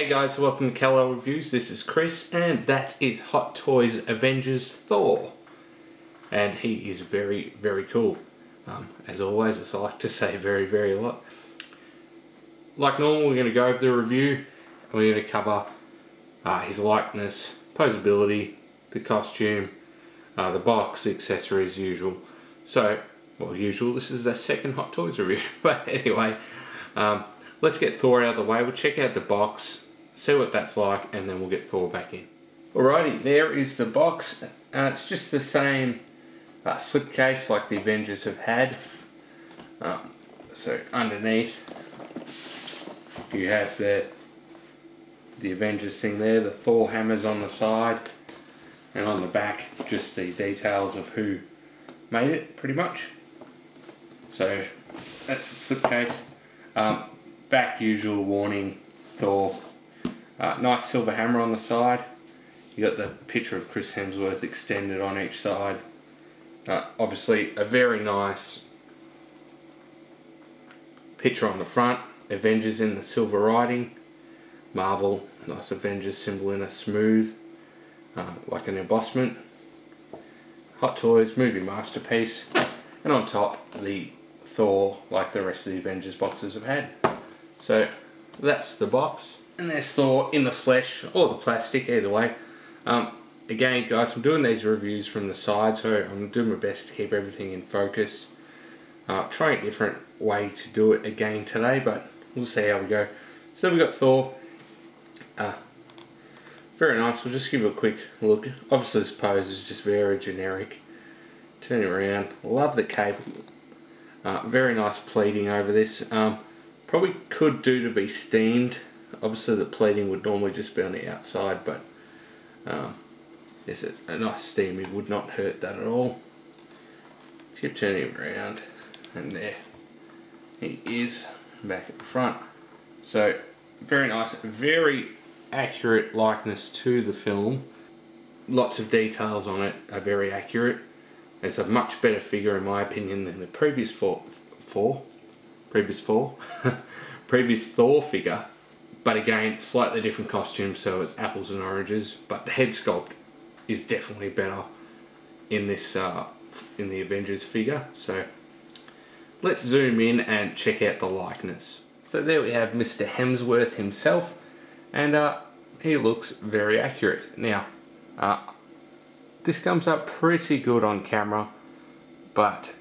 Hey guys, welcome to Calo Reviews. This is Chris, and that is Hot Toys Avengers Thor. And he is very, very cool. As always, as I like to say very a lot. Like normal, we're going to go over the review, and we're going to cover his likeness, posability, the costume, the box, the accessories, usual. So, well, usual, this is the second Hot Toys review. But anyway, let's get Thor out of the way. We'll check out the box, see what that's like, and then we'll get Thor back in. Alrighty, there is the box. It's just the same slipcase like the Avengers have had. So underneath you have the Avengers thing there, the Thor hammers on the side, and on the back just the details of who made it, pretty much. So that's the slipcase. Back, usual warning, Thor. Nice silver hammer on the side. You got the picture of Chris Hemsworth extended on each side. Obviously a very nice picture on the front. Avengers in the silver writing. Marvel, nice Avengers symbol in a smooth, like an embossment. Hot Toys, movie masterpiece. And on top, the Thor, like the rest of the Avengers boxes have had. So that's the box, and there's Thor in the flesh or the plastic, either way. Again guys, I'm doing these reviews from the side, so I'm doing my best to keep everything in focus. Trying a different way to do it again today, but we'll see how we go. So we've got Thor. Very nice. We'll just give it a quick look. Obviously this pose is just very generic. Turn it around. Love the cape. Very nice pleating over this. Probably could do to be steamed. Obviously the pleating would normally just be on the outside, but yes, a nice steaming would not hurt that at all. Keep turning him around, and there he is back at the front. So very nice, very accurate likeness to the film. Lots of details on it are very accurate. It's a much better figure in my opinion than the previous previous Thor figure, but again slightly different costume, so it's apples and oranges. But the head sculpt is definitely better in this in the Avengers figure. So let's zoom in and check out the likeness. So there we have Mr. Hemsworth himself, and he looks very accurate. Now this comes up pretty good on camera, but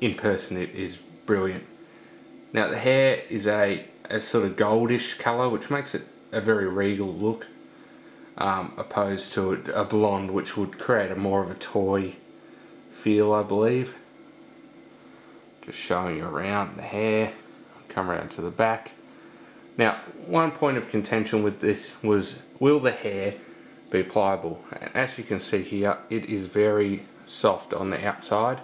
in person it is brilliant. Now the hair is a sort of goldish colour, which makes it a very regal look, opposed to a blonde, which would create a more of a toy feel, I believe. Just showing you around the hair. Come around to the back. Now one point of contention with this was, will the hair be pliable? And as you can see here, it is very soft on the outside,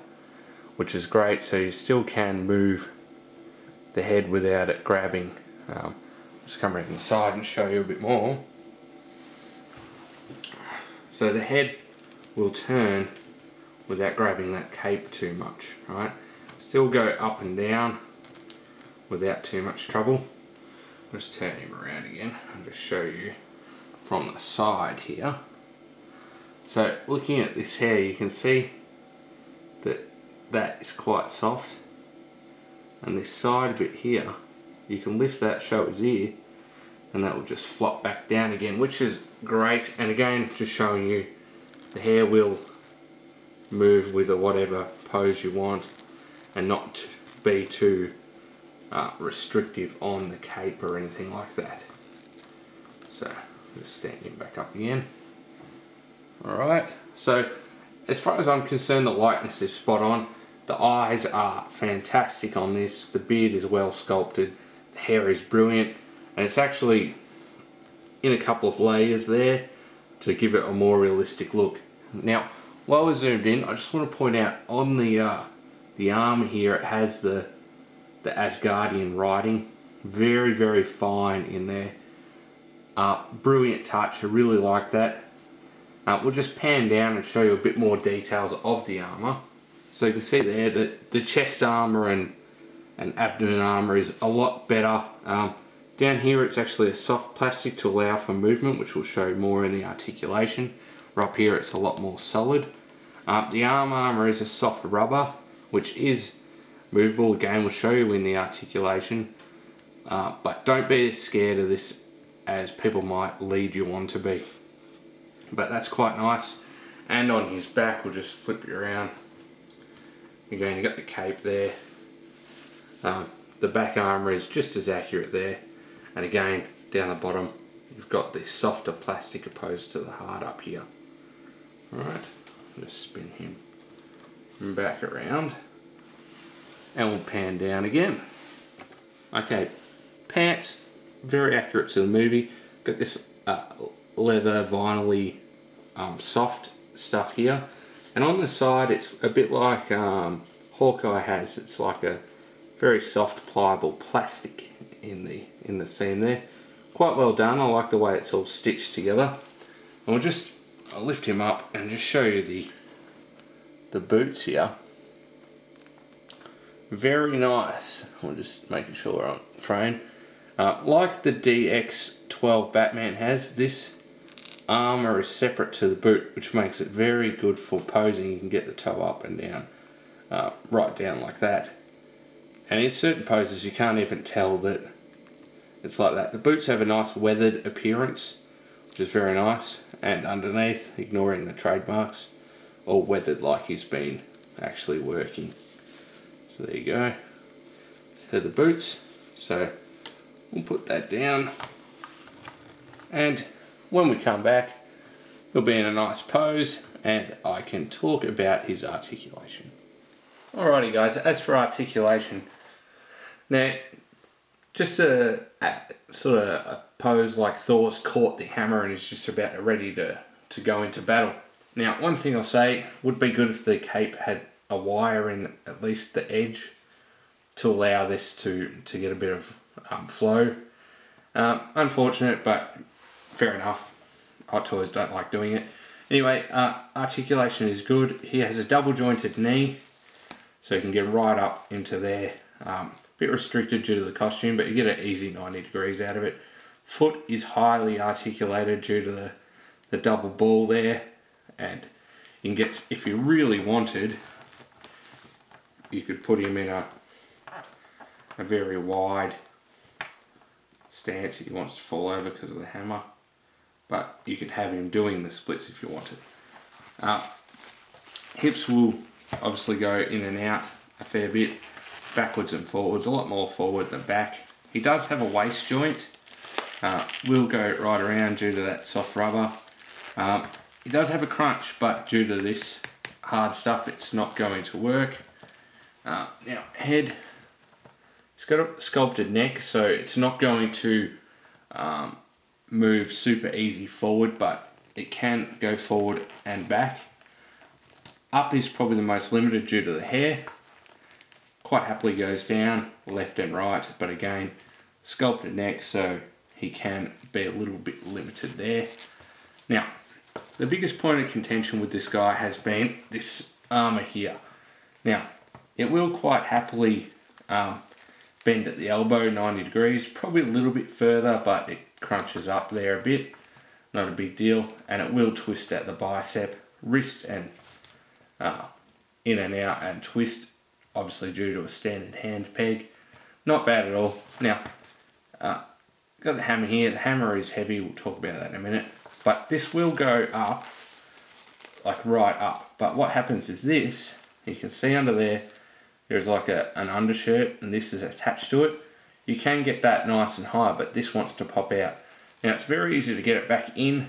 which is great, so you still can move the head without it grabbing. Just come around the side and show you a bit more. So the head will turn without grabbing that cape too much, right? Still go up and down without too much trouble. Just turn him around again and just show you from the side here. So looking at this hair, you can see that that is quite soft, and this side bit here, you can lift that, show his ear, and that will just flop back down again, which is great. And again, just showing you the hair will move with whatever pose you want, and not be too restrictive on the cape or anything like that. So just stand him back up again. Alright, so as far as I'm concerned, the likeness is spot on. The eyes are fantastic on this. The beard is well sculpted. The hair is brilliant, and it's actually in a couple of layers there to give it a more realistic look. Now, while we're zoomed in, I just want to point out on the arm here, it has the Asgardian writing. Very fine in there. Brilliant touch. I really like that. We'll just pan down and show you a bit more details of the armour. So you can see there that the chest armour and abdomen armour is a lot better. Down here it's actually a soft plastic to allow for movement, which we'll show more in the articulation. Right up here it's a lot more solid. The arm armour is a soft rubber, which is movable. Again, we'll show you in the articulation. But don't be as scared of this as people might lead you on to be. But that's quite nice. And on his back, we'll just flip you around. Again, you've got the cape there. The back armour is just as accurate there. And again, down the bottom, you've got the softer plastic opposed to the hard up here. Alright, just spin him back around. And we'll pan down again. Okay, pants, very accurate to the movie. Got this leather vinyl-y soft stuff here. And on the side, it's a bit like Hawkeye has. It's like a very soft, pliable plastic in the seam there. Quite well done. I like the way it's all stitched together. And I'll lift him up and just show you the boots here. Very nice. I'm just making sure we're on frame. Like the DX12 Batman has, this armour is separate to the boot, which makes it very good for posing. You can get the toe up and down, right down like that. And in certain poses you can't even tell that it's like that. The boots have a nice weathered appearance, which is very nice. And underneath, ignoring the trademarks, all weathered like he's been actually working. So there you go. So the boots. So we'll put that down. And when we come back, he'll be in a nice pose and I can talk about his articulation. Alrighty guys, as for articulation, now just a sort of a pose like Thor's caught the hammer and is just about ready to go into battle. Now one thing I'll say, would be good if the cape had a wire in at least the edge to allow this to get a bit of flow. Unfortunate, but fair enough. Hot Toys don't like doing it. Anyway, articulation is good. He has a double jointed knee, so you can get right up into there. Bit restricted due to the costume, but you get an easy 90 degrees out of it. Foot is highly articulated due to the double ball there, and you can get, if you really wanted, you could put him in a very wide stance if he wants to fall over because of the hammer. But you could have him doing the splits if you wanted. Hips will obviously go in and out a fair bit, backwards and forwards, a lot more forward than back. He does have a waist joint, will go right around due to that soft rubber. He does have a crunch, but due to this hard stuff, it's not going to work. Now, head, it's got a sculpted neck, so it's not going to move super easy forward, but it can go forward and back. Up is probably the most limited due to the hair. Quite happily goes down left and right, but again, sculpted neck, so he can be a little bit limited there. Now, the biggest point of contention with this guy has been this armour here. Now, it will quite happily bend at the elbow 90 degrees, probably a little bit further, but it crunches up there a bit, not a big deal. And it will twist at the bicep, wrist, and in and out and twist, obviously due to a standard hand peg. Not bad at all. Now, got the hammer here. The hammer is heavy, we'll talk about that in a minute, but this will go up, like right up. But what happens is this, you can see under there, there's like an undershirt, and this is attached to it. You can get that nice and high, but this wants to pop out. Now it's very easy to get it back in.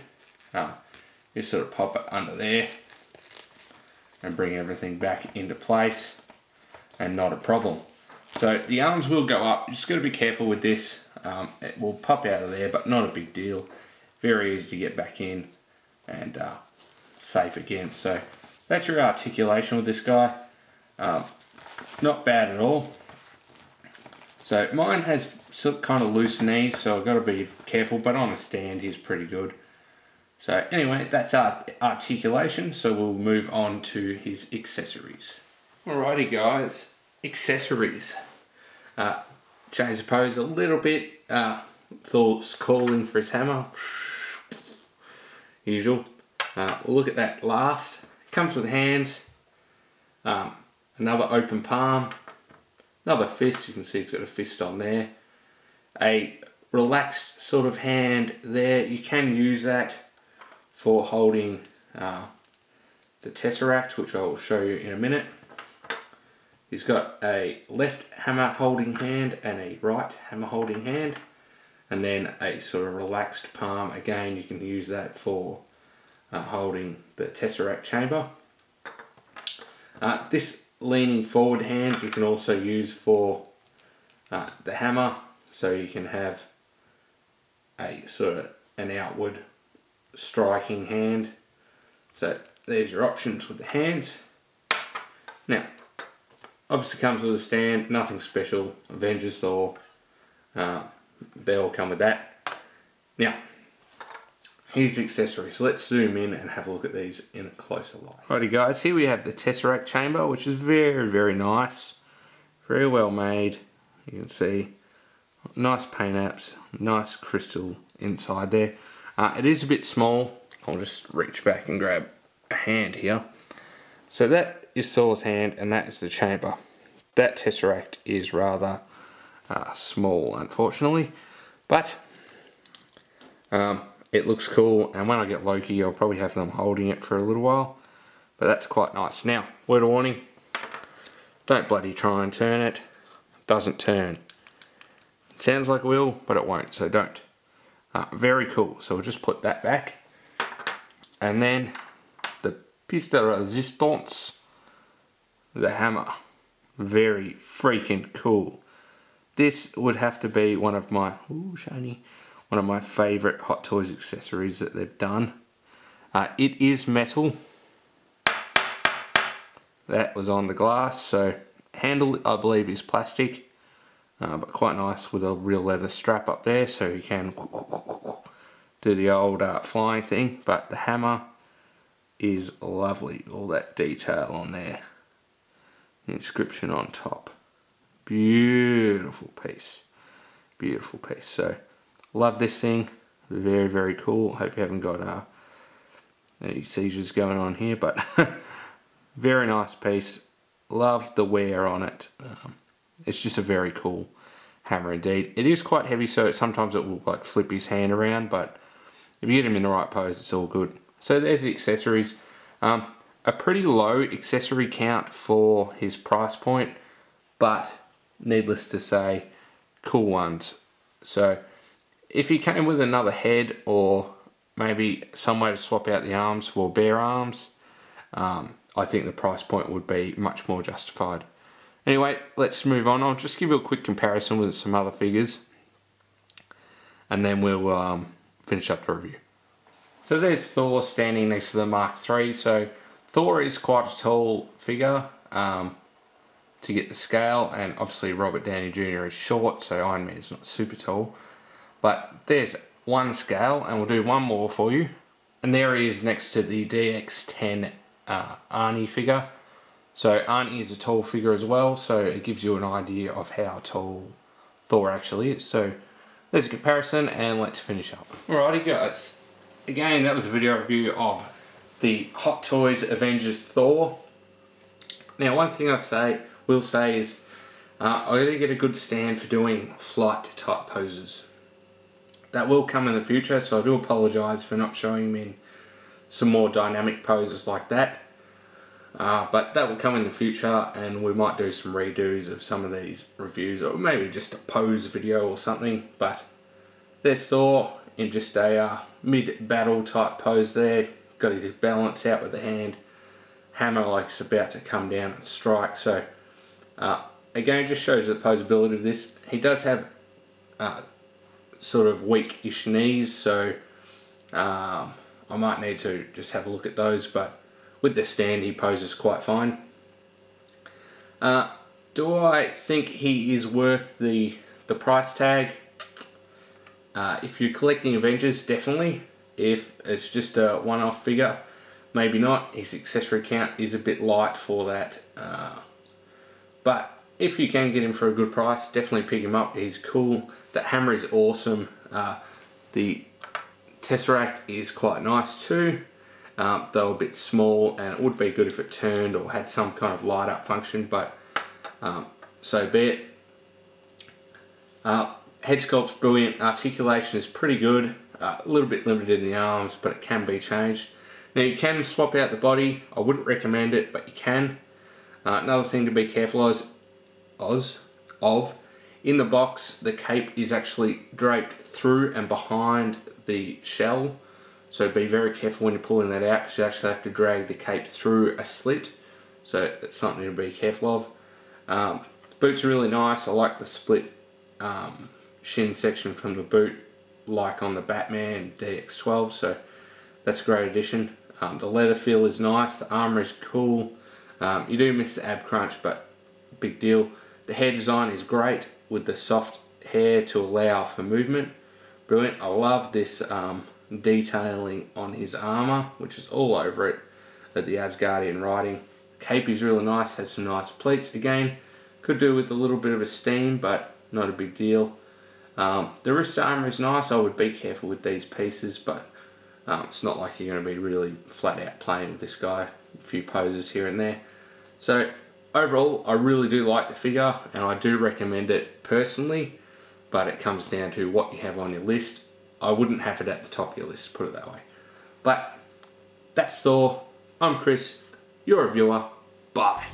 You sort of pop it under there and bring everything back into place, and not a problem. So the arms will go up. You just got to be careful with this. It will pop out of there, but not a big deal. Very easy to get back in and safe again. So that's your articulation with this guy. Not bad at all. So mine has kind of loose knees, so I've got to be careful, but on a stand he's pretty good. So anyway, that's our articulation, so we'll move on to his accessories. Alrighty guys, accessories. Change the pose a little bit. Thor's calling for his hammer. Usual. We'll look at that last. Comes with hands. Another open palm. Another fist. You can see he's got a fist on there. A relaxed sort of hand there. You can use that for holding the Tesseract, which I will show you in a minute. He's got a left hammer holding hand and a right hammer holding hand, and then a sort of relaxed palm. Again, you can use that for holding the Tesseract Chamber. This leaning forward hand you can also use for the hammer, so you can have a sort of an outward striking hand. So there's your options with the hands. Now, obviously comes with a stand, nothing special. Avengers THOR, they all come with that. Now, here's the accessories. Let's zoom in and have a look at these in a closer light. Alrighty guys, here we have the Tesseract Chamber, which is very, very nice. Very well made. You can see nice paint apps, nice crystal inside there. It is a bit small. I'll just reach back and grab a hand here. So that is Thor's hand and that is the chamber. That Tesseract is rather small, unfortunately, but it looks cool, and when I get Loki I'll probably have them holding it for a little while, but that's quite nice. Now, word of warning, don't bloody try and turn it. It doesn't turn. It sounds like it will, but it won't, so don't. Very cool. So we'll just put that back, and then the piece de resistance, the hammer. Very freaking cool. This would have to be one of my shiny, one of my favorite Hot Toys accessories that they've done. It is metal. That was on the glass. So handle, I believe, is plastic, but quite nice with a real leather strap up there, so you can do the old flying thing. But the hammer is lovely. All that detail on there. Inscription on top. Beautiful piece. Beautiful piece. So love this thing. Very, very cool. Hope you haven't got any seizures going on here, but very nice piece. Love the wear on it. It's just a very cool hammer indeed. It is quite heavy, so sometimes it will like flip his hand around, but if you get him in the right pose, it's all good. So there's the accessories. A pretty low accessory count for his price point, but needless to say, cool ones. So if he came with another head, or maybe some way to swap out the arms for bare arms, I think the price point would be much more justified. Anyway, let's move on. I'll just give you a quick comparison with some other figures, and then we'll finish up the review. So there's Thor standing next to the Mark III. So Thor is quite a tall figure to get the scale, and obviously Robert Downey Jr. is short, so Iron Man's not super tall. But there's one scale, and we'll do one more for you. And there he is next to the DX10 Arnie figure. So Arnie is a tall figure as well, so it gives you an idea of how tall Thor actually is. So there's a comparison, and let's finish up. Alrighty guys, again that was a video review of the Hot Toys Avengers THOR. Now one thing I will say is I gotta get a good stand for doing flight type poses. That will come in the future, so I do apologise for not showing him in some more dynamic poses like that. But that will come in the future, and we might do some redos of some of these reviews, or maybe just a pose video or something. But there's Thor in just a mid-battle type pose there. Got his balance out with the hand. Hammer like it's about to come down and strike. So again, it just shows the posability of this. He does have sort of weak-ish knees, so I might need to just have a look at those, but with the stand he poses quite fine. Do I think he is worth the price tag? If you're collecting Avengers, definitely. If it's just a one-off figure, maybe not. His accessory count is a bit light for that. But if you can get him for a good price, definitely pick him up. He's cool. That hammer is awesome. The Tesseract is quite nice too, though a bit small, and it would be good if it turned or had some kind of light up function, but so be it. Head sculpt's brilliant, articulation is pretty good, a little bit limited in the arms, but it can be changed. Now you can swap out the body, I wouldn't recommend it, but you can. Another thing to be careful of, in the box the cape is actually draped through and behind the shell, so be very careful when you're pulling that out, because you actually have to drag the cape through a slit, so that's something to be careful of. Boots are really nice, I like the split shin section from the boot like on the Batman DX12, so that's a great addition. The leather feel is nice, the armour is cool, you do miss the ab crunch, but big deal. The hair design is great with the soft hair to allow for movement, brilliant. I love this detailing on his armour, which is all over it at the Asgardian writing. Cape is really nice, has some nice pleats again, could do with a little bit of a steam, but not a big deal. The wrist armour is nice, I would be careful with these pieces, but it's not like you're going to be really flat out playing with this guy, a few poses here and there. So overall I really do like the figure, and I do recommend it personally, but it comes down to what you have on your list. I wouldn't have it at the top of your list, put it that way. But that's Thor, I'm Chris, you're a viewer, bye.